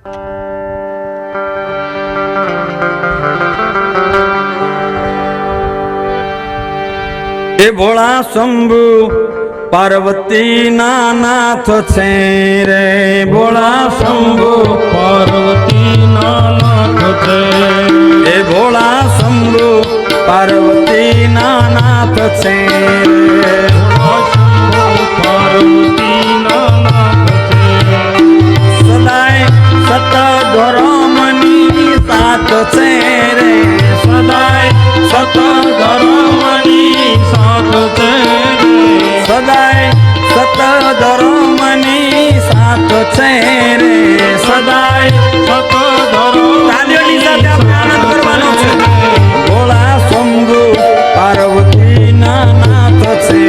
એ ભોળા શંભુ પાર્વતી ના નાથ છે રે, ભોળા શંભુ પાર્વતી ના નાથ છે, એ ભોળા શંભુ પાર્વતી ના નાથ છે રે, પાર્વતી ના નાથ છે, સદાય સત ધર્મની સાથ છે રે, સદાય સત ધર્મની સાથ છે, સદાય સત ધર્મની સાથ છે રે, સદાય સત ધર્મ તાલીઓની સાથે આપણે આનંદ કરવાનો છે. ભોળા શંભુ પાર્વતી ના નાથ છે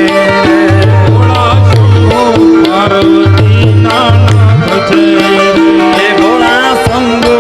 રે, ભોળા શંભુ પાર્વતી ના નાથ છે, એ ભોળા શંભુ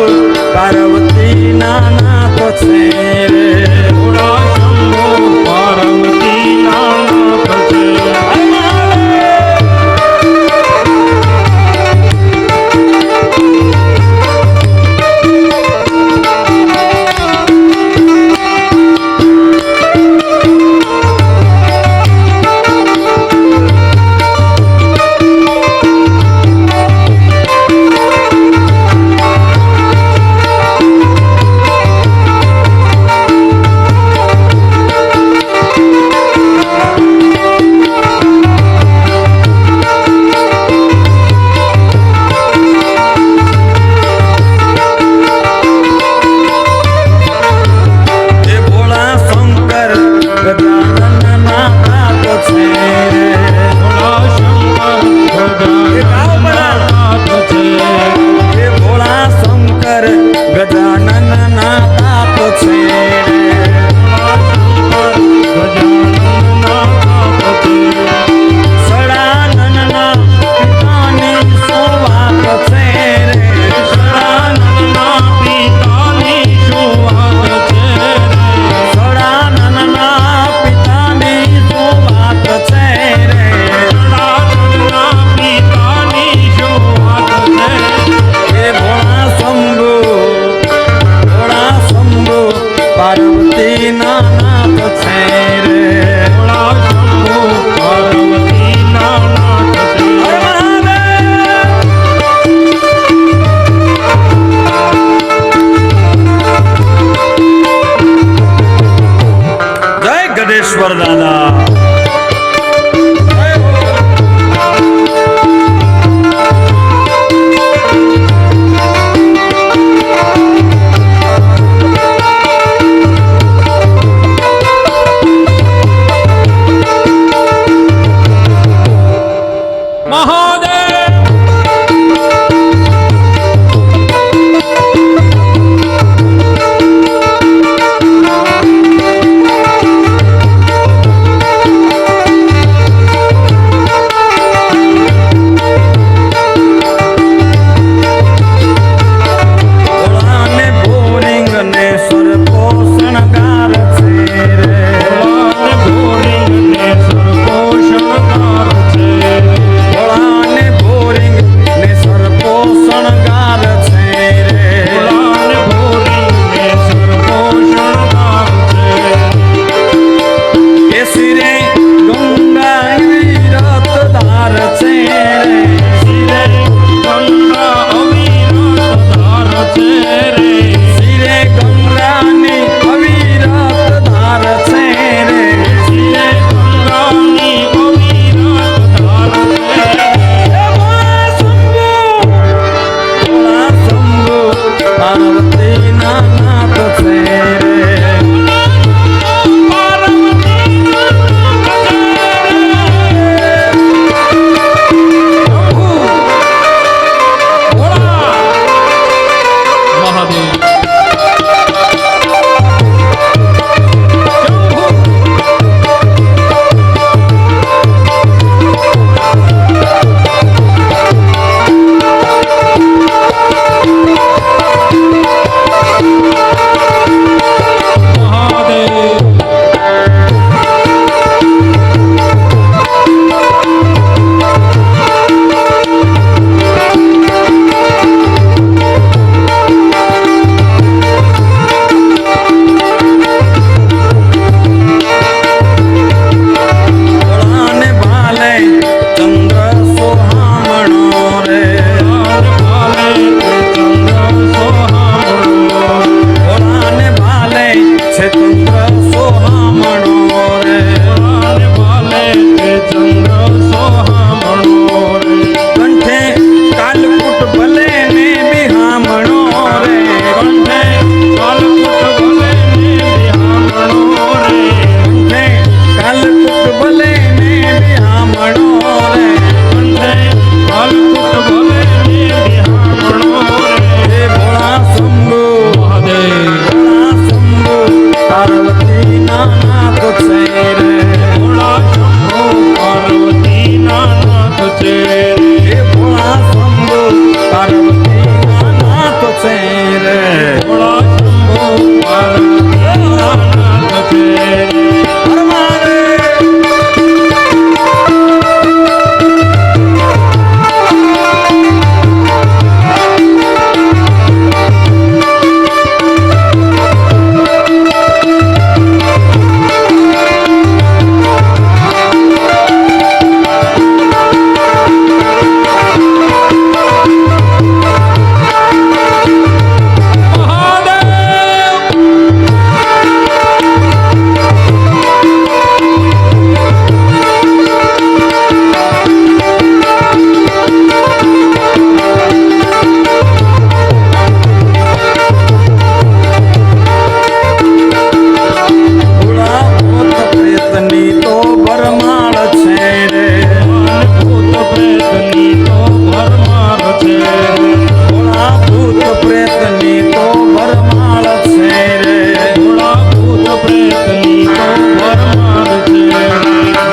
પ્રેતની તો ભરમાળ છે રે ભોળા ભૂત પ્રેતની તો ભરમાર છે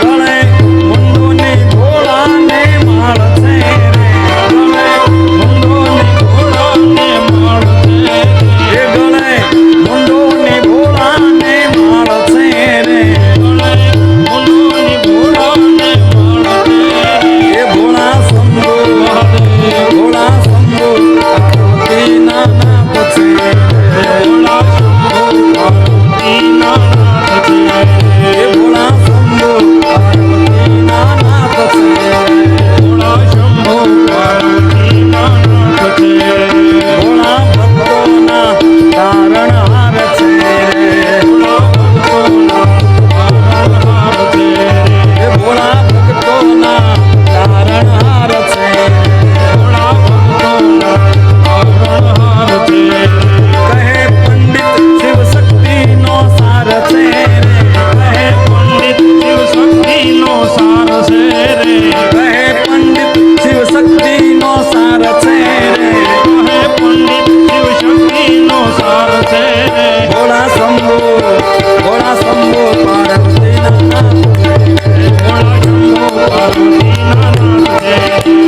ગળે મુંડોની ભોળાને માળ છે રે ગળે મુંડોની ઘોડાને માળ છે એ ગળે મુંડોની ભોળાને માળ છે રે ગળે મુંડોની ઘોડાને માળ છે એ ભોળા શંભુ ભોળા શંભુ પાર્વતીના નાથ છે ભોળા શંભો પાર્વતીના નાથ છે એ ભોળા શંભુ પાર્વતીના નાથ છે ભોળા શંભો પાર્વતીના નાથ છે ભોળા ભક્તોના તારણહાર છે ભોળા ભક્તોના તારણહાર છે એ ભોળા ભક્તોના તારણહાર છે ભોળા ભક્તોના તારણહાર છે કહે પંડિત શિવ શક્તિનો સાર છે કહે પંડિત શિવ શક્તિનો સાર છે રે કહે પંડિત શિવ શક્તિનો સાર છે કહે પંડિત શિવ શક્તિનો સાર છે રે ભોળા શંભુ પાર્વતીના નાથ છે ભોળા શંભો પાર્વતીના નાથ છે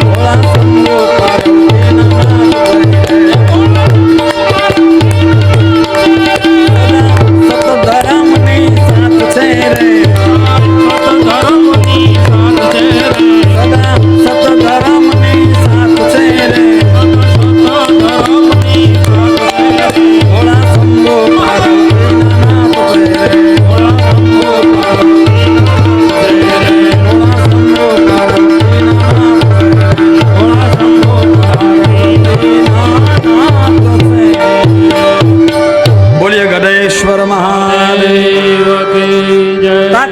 ભોળા શંભુ પાર્વતીના નાથ છે સતધર્મની સાથ છે રે સતધર્મની સાથ છે રે સદા સતધર્મની સાથ છે રે સતધર્મની સાથ છે રે ભોળા શંભુ પાર્વતીના નાથ છે ભોળા શંભો પાર્વતીના નાથ છે ભોળા શંભુ પાર્વતીના નાથ છે ભોળા શંભો પાર્વતીના નાથ છે બોલીએ ગણેશ્વર મહા